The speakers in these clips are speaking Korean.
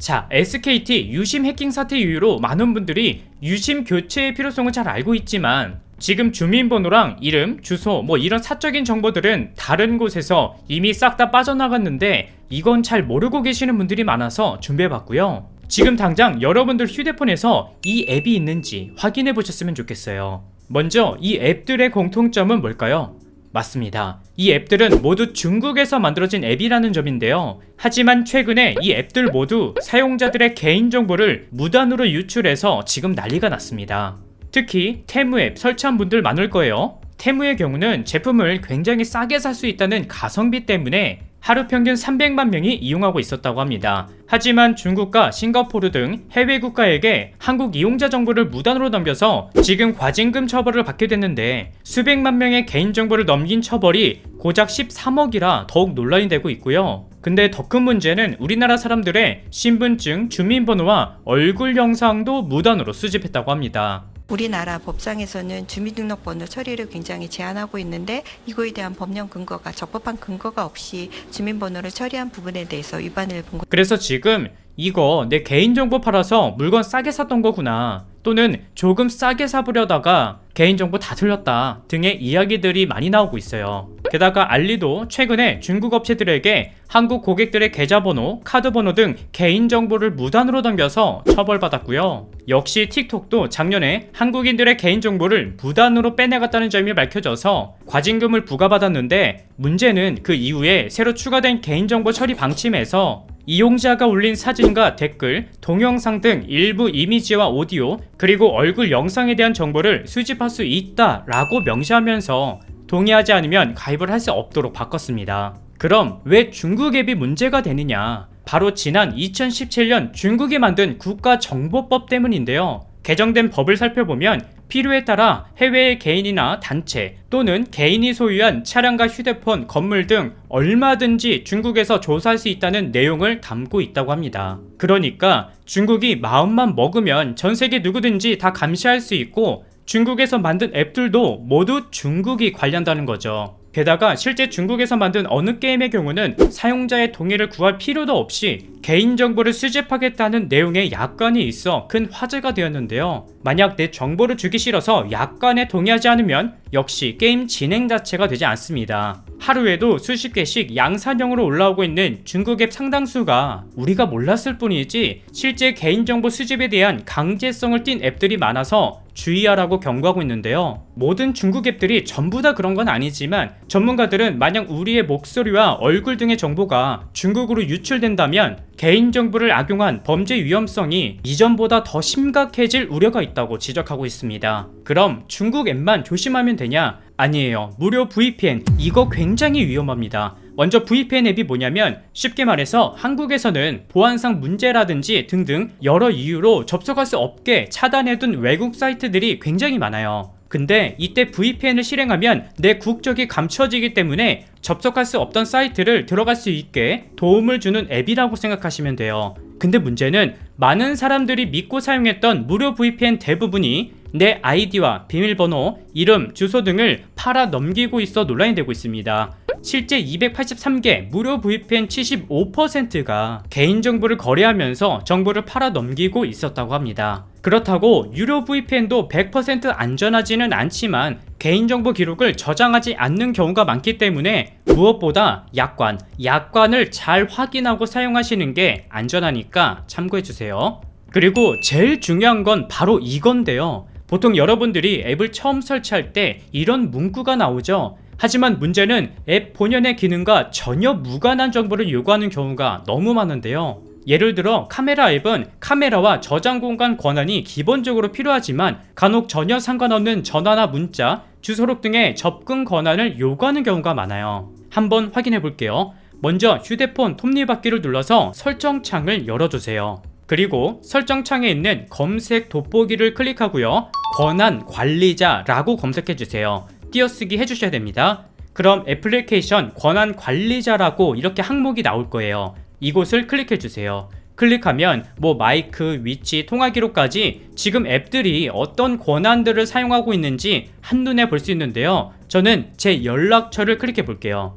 자, SKT 유심 해킹 사태 이후로 많은 분들이 유심 교체의 필요성을 잘 알고 있지만 지금 주민번호랑 이름, 주소 이런 사적인 정보들은 다른 곳에서 이미 싹 다 빠져나갔는데 이건 잘 모르고 계시는 분들이 많아서 준비해봤고요. 지금 당장 여러분들 휴대폰에서 이 앱이 있는지 확인해 보셨으면 좋겠어요. 먼저 이 앱들의 공통점은 뭘까요? 맞습니다. 이 앱들은 모두 중국에서 만들어진 앱이라는 점인데요. 하지만 최근에 이 앱들 모두 사용자들의 개인정보를 무단으로 유출해서 지금 난리가 났습니다. 특히 테무 앱 설치한 분들 많을 거예요. 테무의 경우는 제품을 굉장히 싸게 살 수 있다는 가성비 때문에 하루 평균 300만 명이 이용하고 있었다고 합니다. 하지만 중국과 싱가포르 등 해외 국가에게 한국 이용자 정보를 무단으로 넘겨서 지금 과징금 처벌을 받게 됐는데 수백만 명의 개인정보를 넘긴 처벌이 고작 13억이라 더욱 논란이 되고 있고요. 근데 더 큰 문제는 우리나라 사람들의 신분증, 주민번호와 얼굴 영상도 무단으로 수집했다고 합니다. 우리나라 법상에서는 주민등록번호 처리를 굉장히 제한하고 있는데 이거에 대한 법령 근거가 적법한 근거가 없이 주민번호를 처리한 부분에 대해서 위반을 본 것. 그래서 지금 이거 내 개인정보 팔아서 물건 싸게 샀던 거구나, 또는 조금 싸게 사보려다가 개인정보 다 틀렸다 등의 이야기들이 많이 나오고 있어요. 게다가 알리도 최근에 중국 업체들에게 한국 고객들의 계좌번호, 카드번호 등 개인정보를 무단으로 넘겨서 처벌받았고요. 역시 틱톡도 작년에 한국인들의 개인정보를 무단으로 빼내갔다는 점이 밝혀져서 과징금을 부과받았는데, 문제는 그 이후에 새로 추가된 개인정보 처리 방침에서 이용자가 올린 사진과 댓글, 동영상 등 일부 이미지와 오디오, 그리고 얼굴 영상에 대한 정보를 수집할 수 있다라고 명시하면서 동의하지 않으면 가입을 할 수 없도록 바꿨습니다. 그럼 왜 중국 앱이 문제가 되느냐? 바로 지난 2017년 중국이 만든 국가정보법 때문인데요. 개정된 법을 살펴보면 필요에 따라 해외의 개인이나 단체 또는 개인이 소유한 차량과 휴대폰, 건물 등 얼마든지 중국에서 조사할 수 있다는 내용을 담고 있다고 합니다. 그러니까 중국이 마음만 먹으면 전 세계 누구든지 다 감시할 수 있고 중국에서 만든 앱들도 모두 중국이 관리한다는 거죠. 게다가 실제 중국에서 만든 어느 게임의 경우는 사용자의 동의를 구할 필요도 없이 개인정보를 수집하겠다는 내용의 약관이 있어 큰 화제가 되었는데요. 만약 내 정보를 주기 싫어서 약관에 동의하지 않으면 역시 게임 진행 자체가 되지 않습니다. 하루에도 수십 개씩 양산형으로 올라오고 있는 중국 앱 상당수가 우리가 몰랐을 뿐이지 실제 개인정보 수집에 대한 강제성을 띈 앱들이 많아서 주의하라고 경고하고 있는데요. 모든 중국 앱들이 전부 다 그런 건 아니지만 전문가들은 만약 우리의 목소리와 얼굴 등의 정보가 중국으로 유출된다면 개인정보를 악용한 범죄 위험성이 이전보다 더 심각해질 우려가 있다고 지적하고 있습니다. 그럼 중국 앱만 조심하면 되냐? 아니에요. 무료 VPN, 이거 굉장히 위험합니다. 먼저 VPN 앱이 뭐냐면 쉽게 말해서 한국에서는 보안상 문제라든지 등등 여러 이유로 접속할 수 없게 차단해둔 외국 사이트들이 굉장히 많아요. 근데 이때 VPN을 실행하면 내 국적이 감춰지기 때문에 접속할 수 없던 사이트를 들어갈 수 있게 도움을 주는 앱이라고 생각하시면 돼요. 근데 문제는 많은 사람들이 믿고 사용했던 무료 VPN 대부분이 내 아이디와 비밀번호, 이름, 주소 등을 팔아 넘기고 있어 논란이 되고 있습니다. 실제 283개 무료 VPN 75%가 개인정보를 거래하면서 정보를 팔아 넘기고 있었다고 합니다. 그렇다고 유료 VPN도 100% 안전하지는 않지만 개인정보 기록을 저장하지 않는 경우가 많기 때문에 무엇보다 약관을 잘 확인하고 사용하시는 게 안전하니까 참고해주세요. 그리고 제일 중요한 건 바로 이건데요. 보통 여러분들이 앱을 처음 설치할 때 이런 문구가 나오죠. 하지만 문제는 앱 본연의 기능과 전혀 무관한 정보를 요구하는 경우가 너무 많은데요. 예를 들어 카메라 앱은 카메라와 저장 공간 권한이 기본적으로 필요하지만 간혹 전혀 상관없는 전화나 문자, 주소록 등의 접근 권한을 요구하는 경우가 많아요. 한번 확인해 볼게요. 먼저 휴대폰 톱니바퀴를 눌러서 설정창을 열어주세요. 그리고 설정창에 있는 검색 돋보기를 클릭하고요. 권한 관리자라고 검색해주세요. 띄어쓰기 해주셔야 됩니다. 그럼 애플리케이션 권한 관리자라고 이렇게 항목이 나올 거예요. 이곳을 클릭해주세요. 클릭하면 마이크, 위치, 통화 기록까지 지금 앱들이 어떤 권한들을 사용하고 있는지 한눈에 볼 수 있는데요. 저는 제 연락처를 클릭해 볼게요.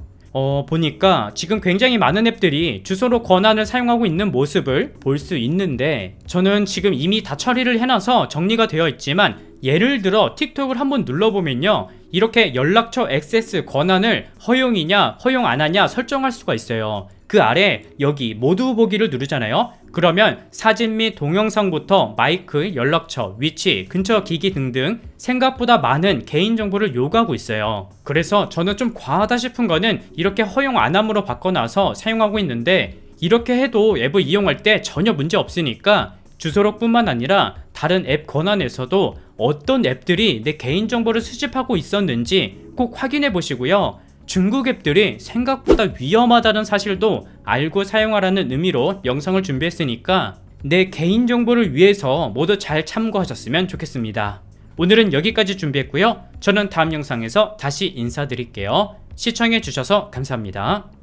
보니까 지금 굉장히 많은 앱들이 주소록 권한을 사용하고 있는 모습을 볼 수 있는데, 저는 지금 이미 다 처리를 해놔서 정리가 되어 있지만, 예를 들어 틱톡을 한번 눌러보면요, 이렇게 연락처 액세스 권한을 허용이냐 허용 안 하냐 설정할 수가 있어요. 그 아래 여기 모두 보기를 누르잖아요. 그러면 사진 및 동영상부터 마이크, 연락처, 위치, 근처 기기 등등 생각보다 많은 개인정보를 요구하고 있어요. 그래서 저는 좀 과하다 싶은 거는 이렇게 허용 안 함으로 바꿔놔서 사용하고 있는데, 이렇게 해도 앱을 이용할 때 전혀 문제 없으니까 주소록 뿐만 아니라 다른 앱 권한에서도 어떤 앱들이 내 개인정보를 수집하고 있었는지 꼭 확인해 보시고요. 중국 앱들이 생각보다 위험하다는 사실도 알고 사용하라는 의미로 영상을 준비했으니까 내 개인정보를 위해서 모두 잘 참고하셨으면 좋겠습니다. 오늘은 여기까지 준비했고요. 저는 다음 영상에서 다시 인사드릴게요. 시청해 주셔서 감사합니다.